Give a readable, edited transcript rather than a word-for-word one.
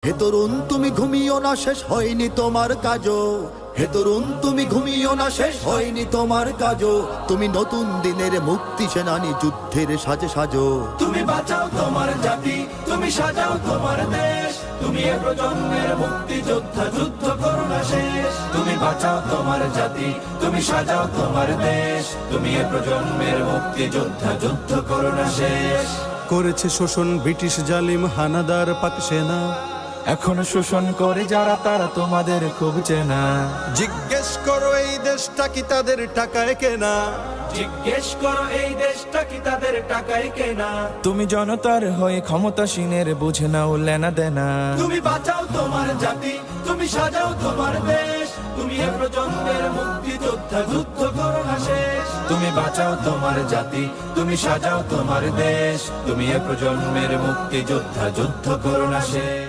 হে তরুণ তুমি ঘুমিও না, শেষ হয়নি তোমার কাজও। হে তরুণ তুমি ঘুমিও না, শেষ হয়নি তোমার কাজও। তুমি নতুন দিনের মুক্তি সেনানী, যুদ্ধের সাজে সাজো। তুমি বাঁচাও তোমার জাতি, তুমি সাজাও তোমার দেশ। তুমি এ প্রজন্মের মুক্তি যোদ্ধা, যুদ্ধ করো না শেষ। তুমি বাঁচাও তোমার জাতি, তুমি সাজাও তোমার দেশ। তুমি এ প্রজন্মের মুক্তি যোদ্ধা, যুদ্ধ করো না শেষ। করেছে শোষণ ব্রিটিশ জালিম হানাদার পাক সেনা, এখনো শোষণ করে যারা, তারা তোমাদের খুব চেনা। জিজ্ঞেস করো এই দেশটা কি তাদের টাকায় কেনা। জিজ্ঞেস করো এই দেশটা কি তাদের টাকায় কেনা। তুমি জনতার হয়ে ক্ষমতাসীনের বুঝে নাও লেনা দেনা। তুমি বাঁচাও তোমার জাতি, তুমি সাজাও তোমার দেশ। তুমি এ প্রজন্মের মুক্তি যোদ্ধা, যুদ্ধ করো না শেষ। তুমি বাঁচাও তোমার জাতি, তুমি সাজাও তোমার দেশ। তুমি এ প্রজন্মের মুক্তি যোদ্ধা, যুদ্ধ করো না শেষ।